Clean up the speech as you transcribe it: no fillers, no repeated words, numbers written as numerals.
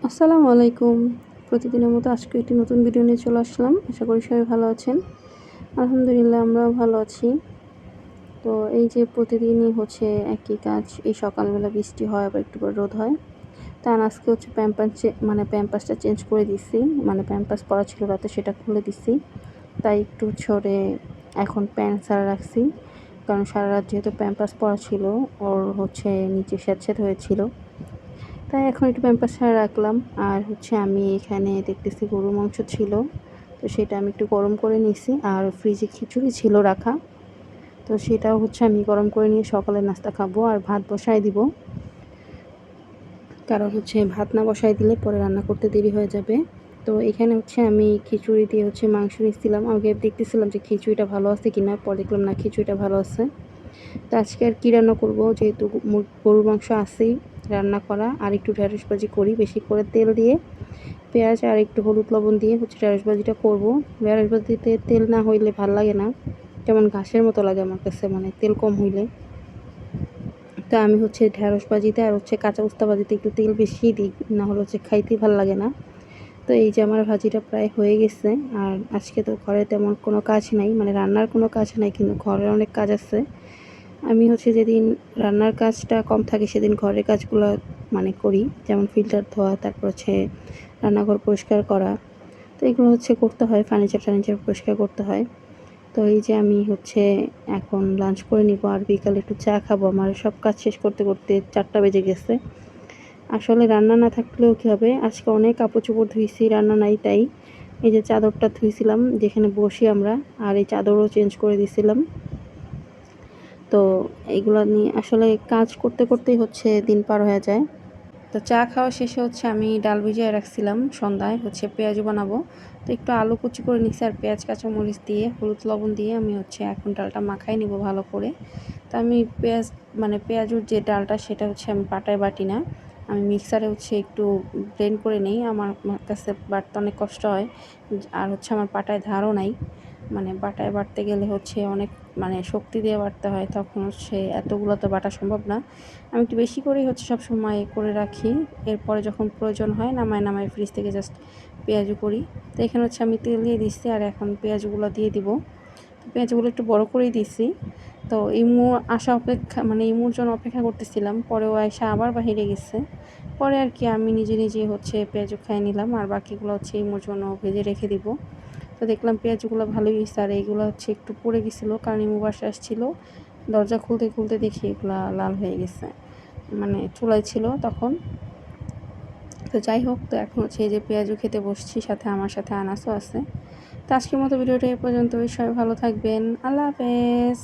আসসালামু আলাইকুম। প্রতিদিনের মতো আজকে একটি নতুন ভিডিও নিয়ে চলে আসলাম। আশা করি সবাই ভালো আছেন। আলহামদুলিল্লাহ আমরাও ভালো আছি। তো এই যে প্রতিদিনই হচ্ছে একই কাজ। এই সকালবেলা বৃষ্টি হয় আবার একটু পরে রোদ হয়। তা আজকে হচ্ছে প্যাম্পাসটা চেঞ্জ করে দিছি। প্যাম্পাস পরা ছিল রাতে সেটা খুলে দিছি। তাই একটু ছড়ে এখন প্যান্ট ছাড়া রাখছি। কারণ সারারাত যেহেতু প্যাম্পাস পরা ছিল ওর হচ্ছে নিচে স্যাঁতসেঁতে হয়েছিল। তাই এখন একটু প্যাম্পাস ছাড়া রাখলাম। আর হচ্ছে আমি এখানে দেখতেছি গরুর মাংস ছিল, তো সেটা আমি একটু গরম করে নিছি। আর ফ্রিজে খিচুড়ি ছিল রাখা, তো সেটাও হচ্ছে আমি গরম করে নিয়ে সকালের নাস্তা খাবো। আর ভাত বসায় দিব, কারণ হচ্ছে ভাত না বসায় দিলে পরে রান্না করতে দেরি হয়ে যাবে। তো এখানে হচ্ছে আমি খিচুড়ি দিয়ে হচ্ছে মাংস নিচ্ছিলাম। আগে দেখতেছিলাম যে খিচুড়িটা ভালো আছে কিনা, পরে দেখলাম না খিচুড়িটা ভালো আছে। তো আজকে আর কী রান্না করব, যেহেতু গরুর মাংস আছেই রান্না করা, আর একটু ঢেঁড়স ভাজি করি বেশি করে তেল দিয়ে, পেঁয়াজ আর একটু হলুদ লবণ দিয়ে হচ্ছে ঢেঁড়স ভাজিটা করবো। ঢেঁড়স ভাজিতে তেল না হইলে ভাল লাগে না, যেমন ঘাসের মতো লাগে আমার কাছে, তেল কম হইলে। তো আমি হচ্ছে ঢেঁড়স ভাজিতে আর হচ্ছে কাঁচা উস্তা ভাজিতে একটু তেল বেশি দিই, না হলে হচ্ছে খাইতে ভাল লাগে না। তো এই যে আমার ভাজিটা প্রায় হয়ে গেছে। আর আজকে তো ঘরে তেমন কোনো কাজ নাই, রান্নার কোনো কাজ নাই, কিন্তু ঘরের অনেক কাজ আছে। আমি হচ্ছে যেদিন রান্নার কাজটা কম থাকে সেদিন ঘরের কাজগুলো করি, যেমন ফিল্টার ধোয়া, তারপর হচ্ছে রান্নাঘর পরিষ্কার করা। তো এগুলো হচ্ছে করতে হয়, ফার্নিচার পরিষ্কার করতে হয়। তো এই যে আমি হচ্ছে এখন লাঞ্চ করে নিব, আর বিকালে একটু চা খাবো। আমার সব কাজ শেষ করতে করতে 4টা বেজে গেছে। আসলে রান্না না থাকলেও কী হবে, আজকে অনেক কাপড় চোপড় ধুইছি, রান্না নাই তাই। এই যে চাদরটা ধুইছিলাম যেখানে বসি আমরা, আর এই চাদরও চেঞ্জ করে দিয়েছিলাম। তো এইগুলো নিয়ে আসলে কাজ করতে করতেই হচ্ছে দিন পার হয়ে যায়। তো চা খাওয়া শেষে হচ্ছে আমি ডাল ভিজিয়ে রাখছিলাম, সন্ধ্যায় হচ্ছে পেঁয়াজু বানাবো। তো একটু আলু কুচি করে নিচ্ছি, আর পেঁয়াজ কাঁচামরিচ দিয়ে হলুদ লবণ দিয়ে আমি হচ্ছে এখন ডালটা মাখাই নিব ভালো করে। তো আমি পেঁয়াজুর যে ডালটা সেটা হচ্ছে আমি পাটায় বাটি না, আমি মিক্সারে হচ্ছে একটু ব্লেন্ড করে নিই। আমার কাছে বাটতে অনেক কষ্ট হয়, আর হচ্ছে আমার পাটায় ধারও নাই। বাটায় বাটতে গেলে হচ্ছে অনেক শক্তি দিয়ে বাটতে হয়, তখন হচ্ছে এতগুলো তো বাটা সম্ভব না। আমি একটু বেশি করেই হচ্ছে সব সময় করে রাখি। এরপরে যখন প্রয়োজন হয় নামায় ফ্রিজ থেকে জাস্ট পেঁয়াজু করি। তো এখানে হচ্ছে আমি তেল দিয়ে দিচ্ছি, আর এখন পেঁয়াজগুলো দিয়ে দিব। তো পেঁয়াজগুলো একটু বড় করেই দিচ্ছি। তো ইমু আসা অপেক্ষা ইমুর জন্য অপেক্ষা করতেছিলাম, পরেও আয়সা আবার বাহিরে গেছে। পরে আর কি আমি নিজে নিজে হচ্ছে পেঁয়াজু খাই নিলাম, আর বাকিগুলো হচ্ছে ইমুর জন্য ভেজে রেখে দিব। তো দেখলাম পেঁয়াজগুলো ভালোই হয়েছে, আর এইগুলো হচ্ছে একটু পড়ে গেছিলো, কারণ ইমু বাসা আসছিলো। দরজা খুলতে খুলতে দেখি এগুলা লাল হয়ে গেছে, চুলায় ছিল তখন। তো যাই হোক, তো এখন হচ্ছে এই যে পেঁয়াজু খেতে বসছি, সাথে আমার সাথে আনাসও আছে। তো আজকের মতো ভিডিওটা এই পর্যন্তই। সবাই ভালো থাকবেন। আল্লাহ হাফেজ।